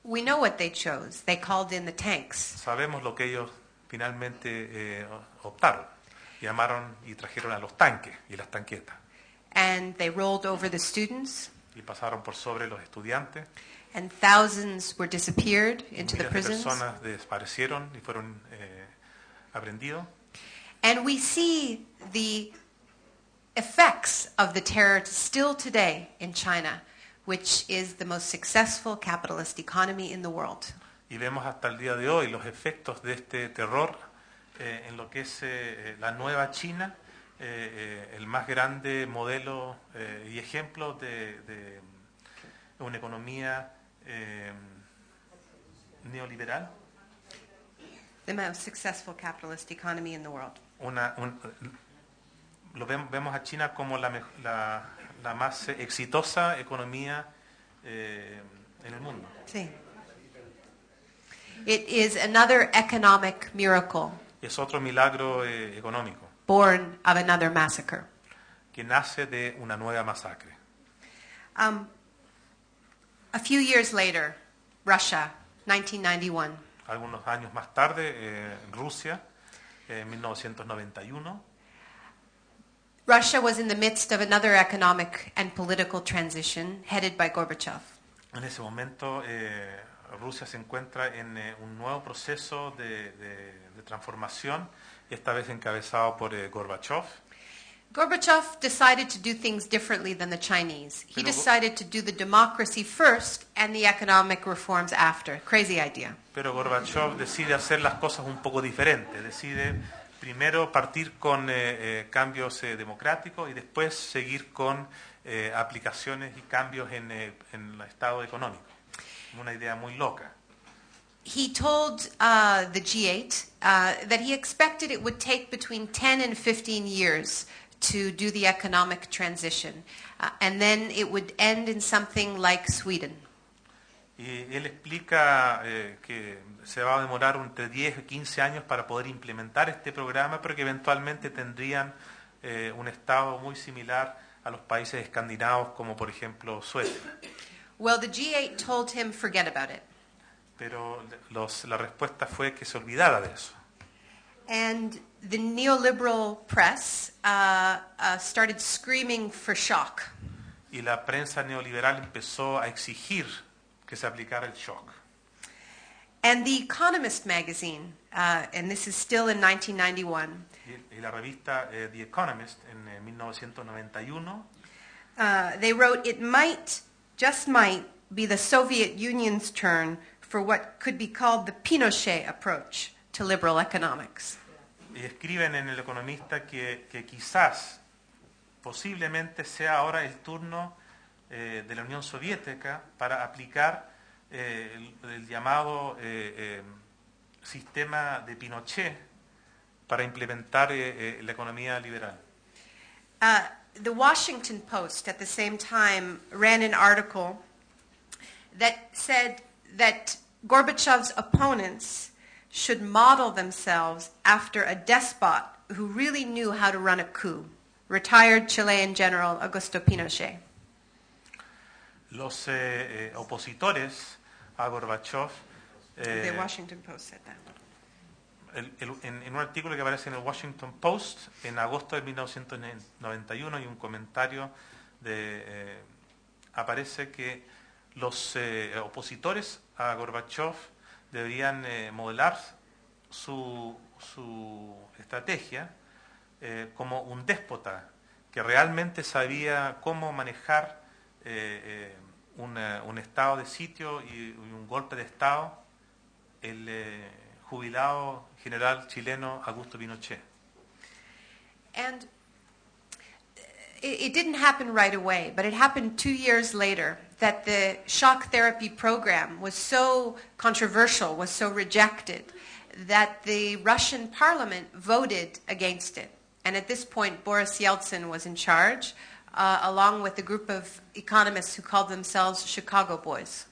We know what they chose. They called in the tanks. Sabemos lo que ellos finalmente optaron. Llamaron y trajeron a los tanques y las tanquetas. And they rolled over the students. Y pasaron por sobre los estudiantes. And thousands were disappeared into the Miles de prisons. personas desaparecieron y fueron aprendidos. And we see the effects of the terror still today in China, which is the most successful capitalist economy in the world. Y vemos hasta el día de hoy los efectos de este terror en lo que es la nueva China, el más grande modelo y ejemplo de una economía neoliberal. The most successful capitalist economy in the world. Vemos a China como la más exitosa economía en el mundo. Sí. It is another economic miracle Es otro milagro económico born of another massacre. que nace de una nueva masacre. A few years later, Russia, 1991. Algunos años más tarde, Rusia, en 1991, Russia was in the midst of another economic and political transition headed by Gorbachev. en ese momento Rusia se encuentra en un nuevo proceso de transformación, esta vez encabezado por Gorbachev. Gorbachev decided to do things differently than the Chinese. He Pero- decided to do the democracy first and the economic reforms after. Crazy idea. Pero Gorbachev decide hacer las cosas un poco diferentes, decide primero partir con cambios democráticos y después seguir con aplicaciones y cambios en el estado económico. Una idea muy loca. He told the G8 that he expected it would take between 10 and 15 years to do the economic transition, and then it would end in something like Sweden. Y él explica que se va a demorar entre 10 y 15 años para poder implementar este programa, pero que eventualmente tendrían un estado muy similar a los países escandinavos, como por ejemplo Suecia. Well, the G8 told him, forget about it. Pero la respuesta fue que se olvidara de eso. And the neoliberal press started screaming for shock. Y la prensa neoliberal empezó a exigir que se aplicara el shock. And The Economist magazine, and this is still in 1991, Y la revista The Economist en 1991 they wrote, it might, just might, be the Soviet Union's turn for what could be called the Pinochet approach to liberal economics. y escriben en El Economista que quizás, posiblemente sea ahora el turno de la Unión Soviética para aplicar el llamado sistema de Pinochet para implementar la economía liberal. The Washington Post at the same time ran an article that said that Gorbachev's opponents should model themselves after a despot who really knew how to run a coup, retired Chilean General Augusto Pinochet. Los opositores a Gorbachev, The Washington Post said that. en un artículo que aparece en el Washington Post en agosto de 1991 hay un comentario aparece que los opositores a Gorbachev deberían modelar su estrategia como un déspota que realmente sabía cómo manejar un estado de sitio y un golpe de estado, el jubilado general chileno Augusto Pinochet. And it didn't happen right away, but it happened 2 years later that the shock therapy program was so controversial, was so rejected, that the Russian parliament voted against it. And at this point, Boris Yeltsin was in charge, along with a group of economists who called themselves Chicago Boys.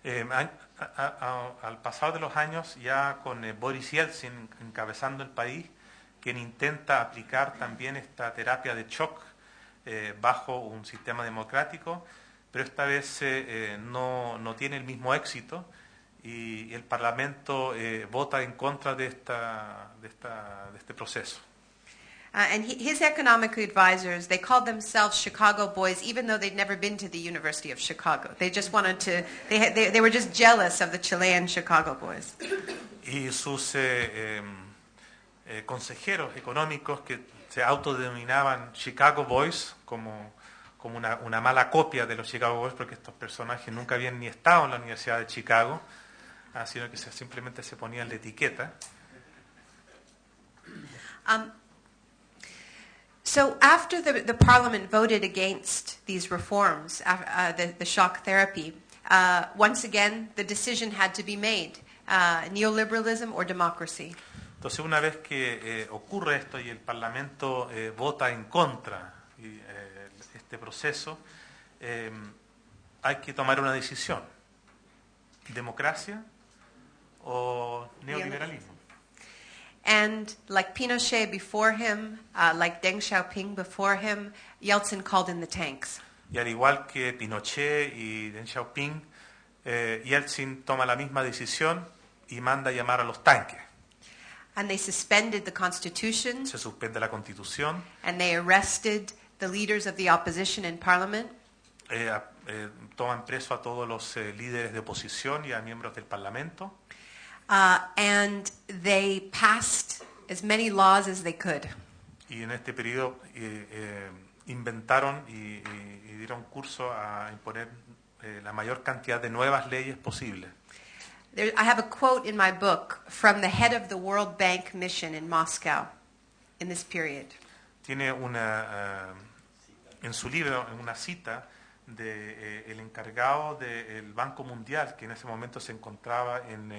Al pasar de los años, ya con Boris Yeltsin encabezando el país, quien intenta aplicar también esta terapia de shock bajo un sistema democrático, pero esta vez no tiene el mismo éxito y el Parlamento vota en contra de este proceso. And his economic advisors, they called themselves Chicago boys, even though they'd never been to the University of Chicago. They just wanted to, they were just jealous of the Chilean Chicago boys. Y sus consejeros económicos que se autodenominaban Chicago Boys, como una mala copia de los Chicago Boys, porque estos personajes nunca habían ni estado en la Universidad de Chicago, sino que simplemente se ponían la etiqueta. So after the Parliament voted against these reforms, the shock therapy, once again the decision had to be made, neoliberalism or democracy. Entonces, una vez que ocurre esto y el Parlamento vota en contra de este proceso, hay que tomar una decisión: democracia o neoliberalismo. And like Pinochet before him, like Deng Xiaoping before him, Yeltsin called in the tanks. Y al igual que Pinochet y Deng Xiaoping, Yeltsin toma la misma decisión y manda a llamar a los tanques. And they suspended the constitution. Se suspende la Constitución. And they arrested the leaders of the opposition in parliament. Toman preso a todos los líderes de oposición y a miembros del Parlamento. And they passed as many laws as they could. Y en este periodo inventaron y dieron curso a imponer la mayor cantidad de nuevas leyes posibles. I have a quote in my book from the head of the World Bank mission in Moscow in this period. Tiene en su libro una cita de el encargado del Banco Mundial, que en ese momento se encontraba en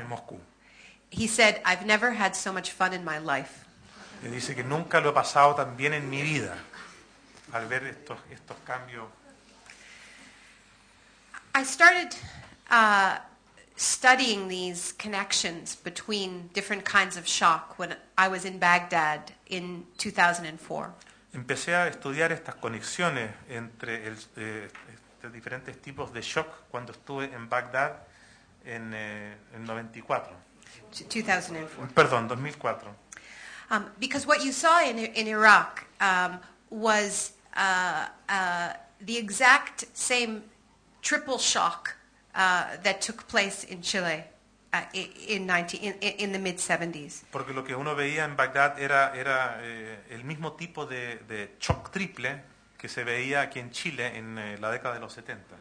Moscú. He said, "I've never had so much fun in my life." Le dice que nunca lo he pasado tan bien en mi vida al ver estos cambios. I started studying these connections between different kinds of shock when I was in Baghdad in 2004. Empecé a estudiar estas conexiones entre diferentes tipos de shock cuando estuve en Bagdad en 94. 2004. Perdón, 2004. Because what you saw in Iraq was the exact same triple shock that took place in Chile in the mid-70s. Porque lo que uno veía en Bagdad era el mismo tipo de shock triple que se veía aquí en Chile en la década de los 70.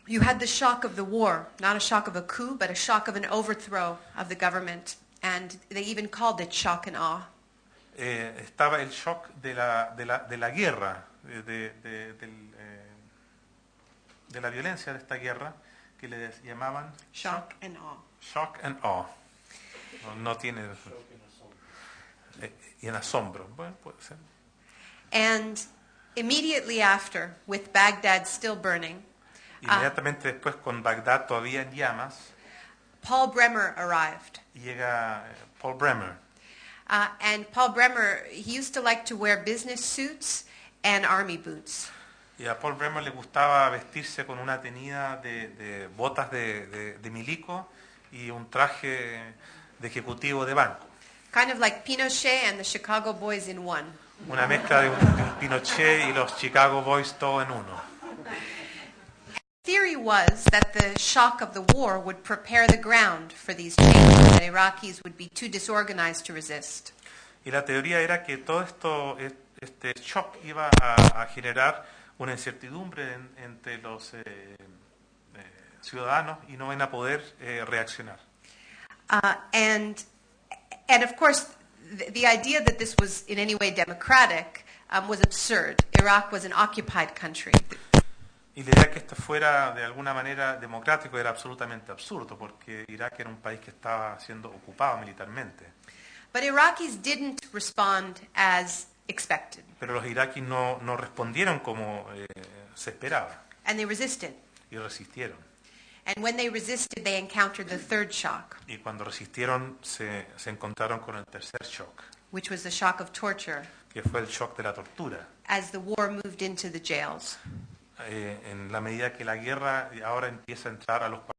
You had the shock of the war, not a shock of a coup, but a shock of an overthrow of the government, and they even called it shock and awe. Estaba el shock de la guerra, de la violencia de esta guerra, que le llamaban Shock and awe. Shock and awe. No tiene... y en asombro. Bueno, puede ser. And immediately after, with Baghdad still burning, inmediatamente después, con Bagdad todavía en llamas, Paul Bremer arrived. Llega Paul Bremer. And Paul Bremer, he used to like to wear business suits and army boots. Y a Paul Bremer le gustaba vestirse con una tenida de botas de milico y un traje de ejecutivo de banco. Kind of like Pinochet and the Chicago Boys in one. Una mezcla de un Pinochet y los Chicago Boys todo en uno. The theory was that the shock of the war would prepare the ground for these changes, that Iraqis would be too disorganized to resist. Y la teoría era que todo este shock iba a generar una incertidumbre entre los ciudadanos y no van a poder reaccionar. And of course, the idea that this was in any way democratic was absurd. Iraq was an occupied country. Y la idea que esto fuera de alguna manera democrático era absolutamente absurdo, porque Irak era un país que estaba siendo ocupado militarmente. But Iraqis didn't respond as expected. Pero los iraquíes no respondieron como se esperaba. And they resisted. Y resistieron. And when they resisted, they encountered the third shock. Y cuando resistieron, se encontraron con el tercer shock. Which was the shock of torture. Que fue el shock de la tortura. as the war moved into the jails. En la medida que la guerra ahora empieza a entrar a los